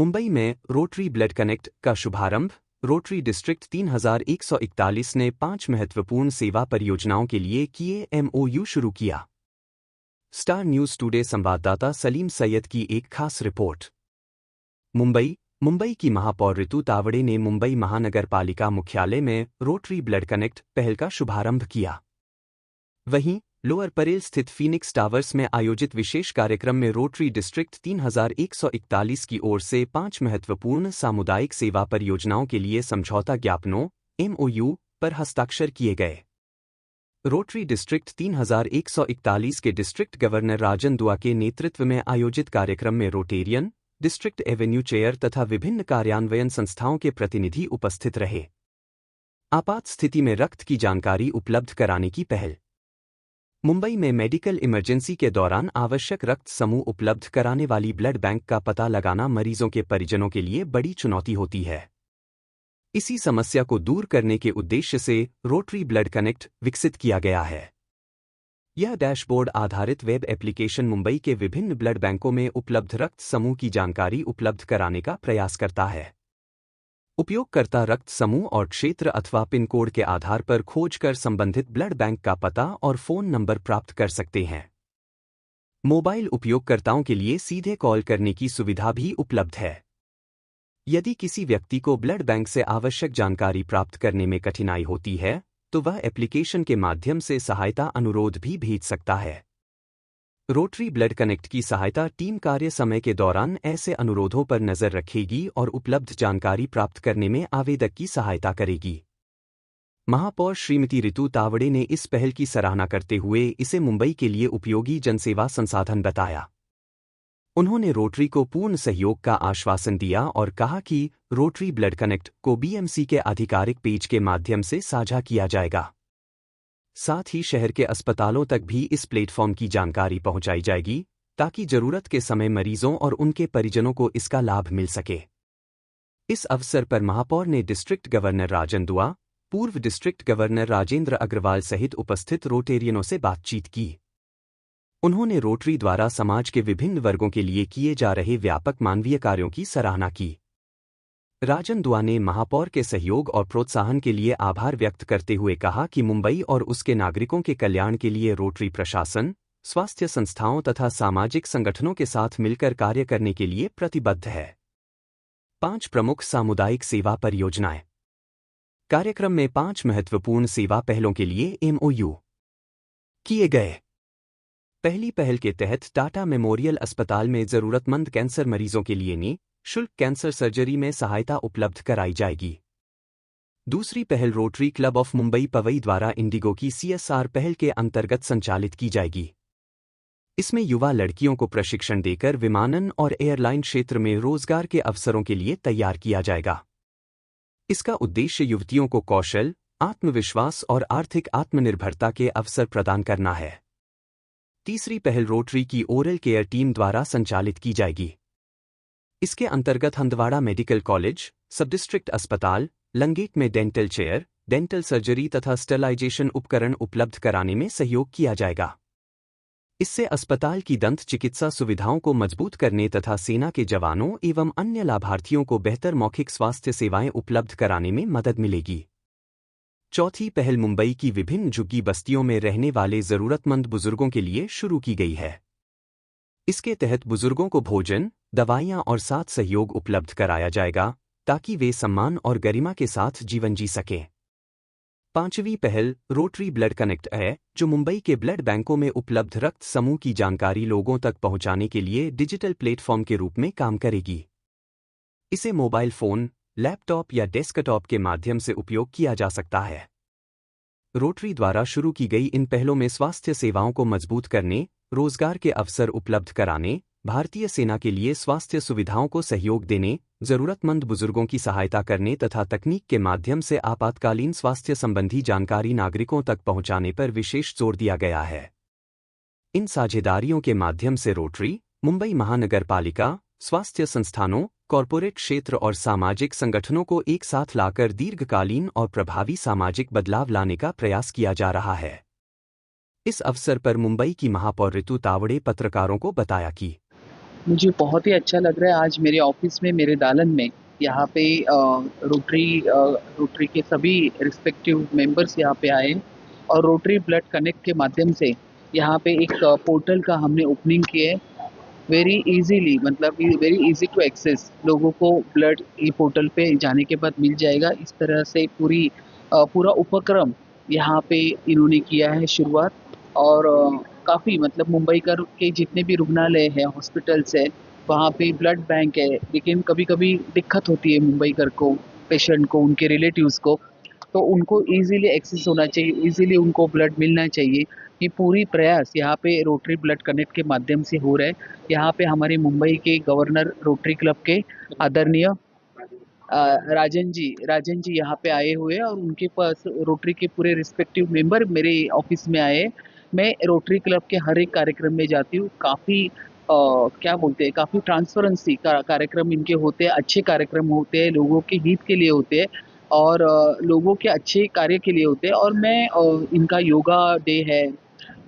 मुंबई में rotary blood connect का शुभारंभ। रोटरी डिस्ट्रिक्ट 3141 ने 5 महत्वपूर्ण सेवा परियोजनाओं के लिए किए MOU शुरू किया। स्टार न्यूज़ टुडे संवाददाता सलीम सैयद की एक खास रिपोर्ट। मुंबई की महापौर रितु तावड़े ने मुंबई महानगर पालिका मुख्यालय में रोटरी ब्लड कनेक्ट पहल का शुभारंभ किया। वहीं लोअर परेल स्थित फीनिक्स टावर्स में आयोजित विशेष कार्यक्रम में रोटरी डिस्ट्रिक्ट 3141 की ओर से 5 महत्वपूर्ण सामुदायिक सेवा परियोजनाओं के लिए समझौता ज्ञापनों MOU पर हस्ताक्षर किए गए। रोटरी डिस्ट्रिक्ट 3141 के डिस्ट्रिक्ट गवर्नर राजन दुआ के नेतृत्व में आयोजित कार्यक्रम में रोटेरियन, डिस्ट्रिक्ट एवेन्यू चेयर तथा विभिन्न कार्यान्वयन संस्थाओं के प्रतिनिधि उपस्थित रहे। आपात स्थिति में रक्त की जानकारी उपलब्ध कराने की पहल। मुंबई में मेडिकल इमरजेंसी के दौरान आवश्यक रक्त समूह उपलब्ध कराने वाली ब्लड बैंक का पता लगाना मरीजों के परिजनों के लिए बड़ी चुनौती होती है। इसी समस्या को दूर करने के उद्देश्य से रोटरी ब्लड कनेक्ट विकसित किया गया है। यह डैशबोर्ड आधारित वेब एप्लीकेशन मुंबई के विभिन्न ब्लड बैंकों में उपलब्ध रक्त समूह की जानकारी उपलब्ध कराने का प्रयास करता है। उपयोगकर्ता रक्त समूह और क्षेत्र अथवा पिन कोड के आधार पर खोजकर संबंधित ब्लड बैंक का पता और फ़ोन नंबर प्राप्त कर सकते हैं। मोबाइल उपयोगकर्ताओं के लिए सीधे कॉल करने की सुविधा भी उपलब्ध है। यदि किसी व्यक्ति को ब्लड बैंक से आवश्यक जानकारी प्राप्त करने में कठिनाई होती है, तो वह एप्लीकेशन के माध्यम से सहायता अनुरोध भी भेज सकता है। रोटरी ब्लड कनेक्ट की सहायता टीम कार्य समय के दौरान ऐसे अनुरोधों पर नज़र रखेगी और उपलब्ध जानकारी प्राप्त करने में आवेदक की सहायता करेगी। महापौर श्रीमती रितु तावड़े ने इस पहल की सराहना करते हुए इसे मुंबई के लिए उपयोगी जनसेवा संसाधन बताया। उन्होंने रोटरी को पूर्ण सहयोग का आश्वासन दिया और कहा कि रोटरी ब्लड कनेक्ट को BMC के आधिकारिक पेज के माध्यम से साझा किया जाएगा। साथ ही शहर के अस्पतालों तक भी इस प्लेटफॉर्म की जानकारी पहुंचाई जाएगी ताकि जरूरत के समय मरीजों और उनके परिजनों को इसका लाभ मिल सके। इस अवसर पर महापौर ने डिस्ट्रिक्ट गवर्नर राजन दुआ, पूर्व डिस्ट्रिक्ट गवर्नर राजेंद्र अग्रवाल सहित उपस्थित रोटेरियनों से बातचीत की। उन्होंने रोटरी द्वारा समाज के विभिन्न वर्गों के लिए किए जा रहे व्यापक मानवीय कार्यों की सराहना की। राजन दुआ ने महापौर के सहयोग और प्रोत्साहन के लिए आभार व्यक्त करते हुए कहा कि मुंबई और उसके नागरिकों के कल्याण के लिए रोटरी प्रशासन, स्वास्थ्य संस्थाओं तथा सामाजिक संगठनों के साथ मिलकर कार्य करने के लिए प्रतिबद्ध है। 5 प्रमुख सामुदायिक सेवा परियोजनाएं। कार्यक्रम में 5 महत्वपूर्ण सेवा पहलों के लिए MOU किए गए। पहली पहल के तहत टाटा मेमोरियल अस्पताल में जरूरतमंद कैंसर मरीजों के लिए शुल्क कैंसर सर्जरी में सहायता उपलब्ध कराई जाएगी। दूसरी पहल Rotary Club of Mumbai Powai द्वारा इंडिगो की CSR पहल के अंतर्गत संचालित की जाएगी। इसमें युवा लड़कियों को प्रशिक्षण देकर विमानन और एयरलाइन क्षेत्र में रोजगार के अवसरों के लिए तैयार किया जाएगा। इसका उद्देश्य युवतियों को कौशल, आत्मविश्वास और आर्थिक आत्मनिर्भरता के अवसर प्रदान करना है। तीसरी पहल रोटरी की ओरल केयर टीम द्वारा संचालित की जाएगी। इसके अंतर्गत हंदवाड़ा मेडिकल कॉलेज, सब डिस्ट्रिक्ट अस्पताल, लंगेट में डेंटल चेयर, डेंटल सर्जरी तथा स्टरलाइजेशन उपकरण उपलब्ध कराने में सहयोग किया जाएगा। इससे अस्पताल की दंत चिकित्सा सुविधाओं को मजबूत करने तथा सेना के जवानों एवं अन्य लाभार्थियों को बेहतर मौखिक स्वास्थ्य सेवाएं उपलब्ध कराने में मदद मिलेगी। चौथी पहल मुंबई की विभिन्न झुग्गी बस्तियों में रहने वाले जरूरतमंद बुजुर्गों के लिए शुरू की गई है। इसके तहत बुजुर्गों को भोजन, दवाइयां और साथ सहयोग उपलब्ध कराया जाएगा ताकि वे सम्मान और गरिमा के साथ जीवन जी सकें। पांचवी पहल रोटरी ब्लड कनेक्ट है, जो मुंबई के ब्लड बैंकों में उपलब्ध रक्त समूह की जानकारी लोगों तक पहुंचाने के लिए डिजिटल प्लेटफॉर्म के रूप में काम करेगी। इसे मोबाइल फोन, लैपटॉप या डेस्कटॉप के माध्यम से उपयोग किया जा सकता है। रोटरी द्वारा शुरू की गई इन पहलों में स्वास्थ्य सेवाओं को मजबूत करने, रोजगार के अवसर उपलब्ध कराने, भारतीय सेना के लिए स्वास्थ्य सुविधाओं को सहयोग देने, जरूरतमंद बुजुर्गों की सहायता करने तथा तकनीक के माध्यम से आपातकालीन स्वास्थ्य संबंधी जानकारी नागरिकों तक पहुंचाने पर विशेष जोर दिया गया है। इन साझेदारियों के माध्यम से रोटरी, मुंबई महानगर पालिका, स्वास्थ्य संस्थानों, कॉरपोरेट क्षेत्र और सामाजिक संगठनों को एक साथ लाकर दीर्घकालीन और प्रभावी सामाजिक बदलाव लाने का प्रयास किया जा रहा है। इस अवसर पर मुंबई की महापौर रितु तावड़े पत्रकारों को बताया कि मुझे बहुत ही अच्छा लग रहा है आज मेरे ऑफिस में, मेरे दालन में, यहाँ पे रोटरी के सभी रिस्पेक्टिव मेंबर्स यहाँ पे आए और रोटरी ब्लड कनेक्ट के माध्यम से यहाँ पे एक पोर्टल का हमने ओपनिंग किया है। वेरी इजीली, मतलब वेरी इजी टू एक्सेस, लोगों को ब्लड ये पोर्टल पे जाने के बाद मिल जाएगा। इस तरह से पूरा उपक्रम यहाँ पे इन्होंने किया है शुरुआत। और काफ़ी, मतलब मुंबई के जितने भी रुग्णालय हैं, हॉस्पिटल्स है, वहाँ पे ब्लड बैंक है, लेकिन कभी कभी दिक्कत होती है मुंबई को, पेशेंट को, उनके रिलेटिव्स को। तो उनको इजीली एक्सेस होना चाहिए, इजीली उनको ब्लड मिलना चाहिए। ये पूरी प्रयास यहाँ पे रोटरी ब्लड कनेक्ट के माध्यम से हो रहा है। यहाँ पे हमारे मुंबई के गवर्नर रोटरी क्लब के आदरणीय राजन जी यहाँ पे आए हुए हैं और उनके पास रोटरी के पूरे रिस्पेक्टिव मेंबर मेरे ऑफिस में आए हैं। मैं रोटरी क्लब के हर एक कार्यक्रम में जाती हूँ। काफ़ी क्या बोलते हैं, काफ़ी ट्रांसपेरेंसी का कार्यक्रम इनके होते हैं, अच्छे कार्यक्रम होते हैं, लोगों के हित के लिए होते हैं और लोगों के अच्छे कार्य के लिए होते हैं। और मैं इनका योगा डे है,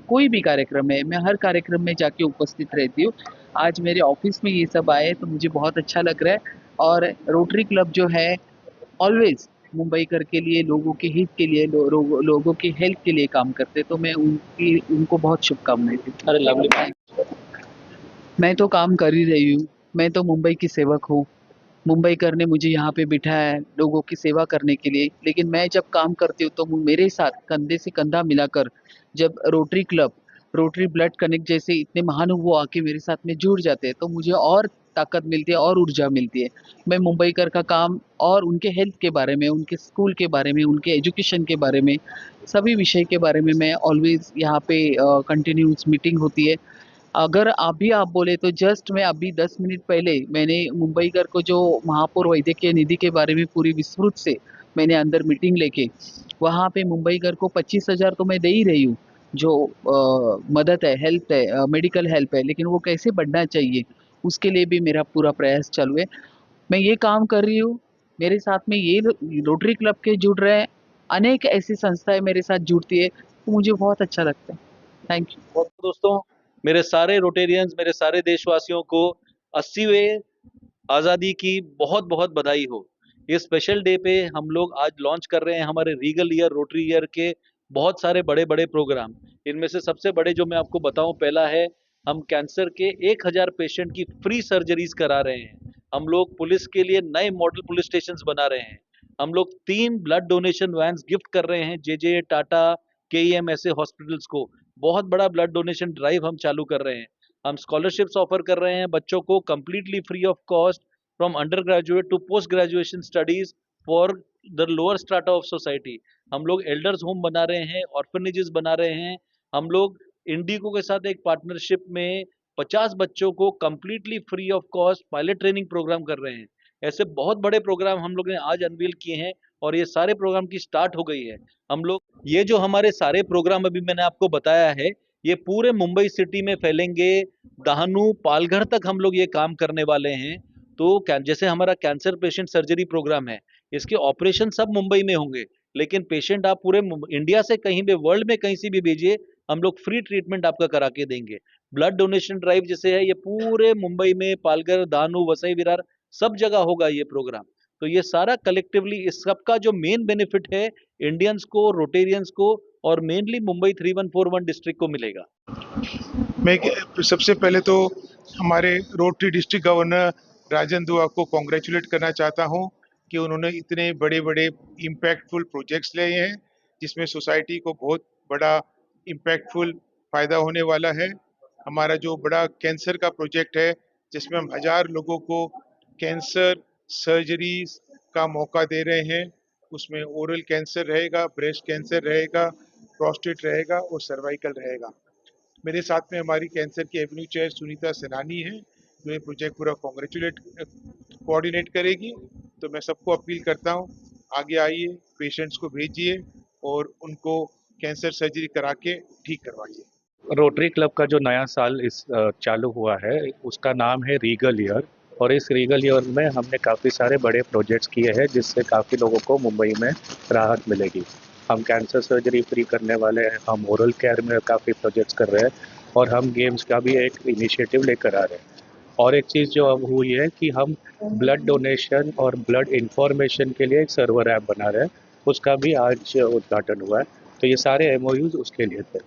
कोई भी कार्यक्रम है, मैं हर कार्यक्रम में जाके उपस्थित रहती हूँ। आज मेरे ऑफिस में ये सब आए तो मुझे बहुत अच्छा लग रहा है। और रोटरी क्लब जो है ऑलवेज मुंबईकर के लिए, लोगों के हित के लिए, लोगों के हेल्थ के लिए काम करते, तो मैं उनको बहुत शुभकामनाएं देती हूँ। अरे लवली। मैं तो काम कर ही रही हूँ, मैं तो मुंबई की सेवक हूँ। मुंबईकर ने मुझे यहाँ पे बिठाया है लोगों की सेवा करने के लिए, लेकिन मैं जब काम करती हूँ तो मेरे साथ कंधे से कंधा मिलाकर जब rotary club, rotary blood connect जैसे इतने महानुभाव आके मेरे साथ में जुड़ जाते हैं तो मुझे और ताकत मिलती है और ऊर्जा मिलती है। मैं मुंबईकर का काम और उनके हेल्थ के बारे में, उनके स्कूल के बारे में, उनके एजुकेशन के बारे में, सभी विषय के बारे में मैं ऑलवेज यहाँ पे कंटिन्यूस मीटिंग होती है। अगर अभी आप बोले तो जस्ट मैं अभी 10 मिनट पहले मैंने मुंबईकर को जो महापौर वैद्यकीय निधि के बारे में पूरी विस्तृत से मैंने अंदर मीटिंग लेके वहाँ पे मुंबईकर को 25,000 तो मैं दे ही रही हूँ, जो मदद है, हेल्प है, मेडिकल हेल्प है, लेकिन वो कैसे बढ़ना चाहिए उसके लिए भी मेरा पूरा प्रयास चालू है। मैं ये काम कर रही हूँ, मेरे साथ में ये रोटरी क्लब के जुड़ रहे हैं, अनेक ऐसी संस्थाएं मेरे साथ जुड़ती है, तो मुझे बहुत अच्छा लगता है। Thank you. बहुत दोस्तों, मेरे सारे रोटेरियंस, मेरे सारे देशवासियों को 80वें आज़ादी की बहुत बहुत बधाई हो। ये स्पेशल डे पे हम लोग आज लॉन्च कर रहे हैं हमारे रीगल ईयर, रोटरी ईयर के बहुत सारे बड़े बड़े प्रोग्राम। इनमें से सबसे बड़े जो मैं आपको बताऊं, पहला है हम कैंसर के 1000 पेशेंट की फ्री सर्जरीज करा रहे हैं। हम लोग पुलिस के लिए नए मॉडल पुलिस स्टेशन बना रहे हैं। हम लोग 3 ब्लड डोनेशन वैन्स गिफ्ट कर रहे हैं जे टाटा, के ऐसे हॉस्पिटल्स को। बहुत बड़ा ब्लड डोनेशन ड्राइव हम चालू कर रहे हैं। हम स्कॉलरशिप्स ऑफर कर रहे हैं बच्चों को completely free of cost from undergraduate to postgraduation studies for the lower strata of society. हम लोग एल्डर्स होम बना रहे हैं, ऑर्फनेजेस बना रहे हैं। हम लोग इंडिको के साथ एक पार्टनरशिप में 50 बच्चों को completely free of cost pilot training programme कर रहे हैं। ऐसे बहुत बड़े प्रोग्राम हम लोग ने आज अनवील किए हैं और ये सारे प्रोग्राम की स्टार्ट हो गई है। हम लोग ये जो हमारे सारे प्रोग्राम अभी मैंने आपको बताया है, ये पूरे मुंबई सिटी में फैलेंगे। दहानू, पालघर तक हम लोग ये काम करने वाले हैं। तो जैसे हमारा कैंसर पेशेंट सर्जरी प्रोग्राम है, इसके ऑपरेशन सब मुंबई में होंगे, लेकिन पेशेंट आप पूरे इंडिया से कहीं भी, वर्ल्ड में कहीं से भी भेजिए, हम लोग फ्री ट्रीटमेंट आपका करा के देंगे। ब्लड डोनेशन ड्राइव जैसे है, ये पूरे मुंबई में, पालघर, दानू, वसई विरार सब जगह होगा ये प्रोग्राम। तो ये सारा कलेक्टिवली, इस सब का जो मेन बेनिफिट है इंडियंस को, रोटेरियंस को और मेनली मुंबई 3141 डिस्ट्रिक्ट को मिलेगा। मैं सबसे पहले तो हमारे रोटरी डिस्ट्रिक्ट गवर्नर राजन दुआ को कॉन्ग्रेचुलेट करना चाहता हूं कि उन्होंने इतने बड़े बड़े इम्पैक्टफुल प्रोजेक्ट्स लिए हैं जिसमें सोसाइटी को बहुत बड़ा इम्पैक्टफुल फ़ायदा होने वाला है। हमारा जो बड़ा कैंसर का प्रोजेक्ट है जिसमें हम 1000 लोगों को कैंसर सर्जरीज का मौका दे रहे हैं, उसमें ओरल कैंसर रहेगा, ब्रेस्ट कैंसर रहेगा, प्रोस्टेट रहेगा और सर्वाइकल रहेगा। मेरे साथ में हमारी कैंसर की एवेन्यू चेयर सुनीता सेनानी है जो ये प्रोजेक्ट पूरा कोऑर्डिनेट करेगी। तो मैं सबको अपील करता हूँ, आगे आइए, पेशेंट्स को भेजिए और उनको कैंसर सर्जरी करा के ठीक करवाइए। रोटरी क्लब का जो नया साल चालू हुआ है उसका नाम है रीगल ईयर, और इस रीगल ईयर में हमने काफ़ी सारे बड़े प्रोजेक्ट्स किए हैं जिससे काफ़ी लोगों को मुंबई में राहत मिलेगी। हम कैंसर सर्जरी फ्री करने वाले हैं, हम ओरल केयर में काफ़ी प्रोजेक्ट्स कर रहे हैं और हम गेम्स का भी एक इनिशिएटिव लेकर आ रहे हैं। और एक चीज़ जो अब हुई है कि हम ब्लड डोनेशन और ब्लड इंफॉर्मेशन के लिए एक सर्वर ऐप बना रहे हैं, उसका भी आज उद्घाटन हुआ है। तो ये सारे एमओयूज उसके लिए थे।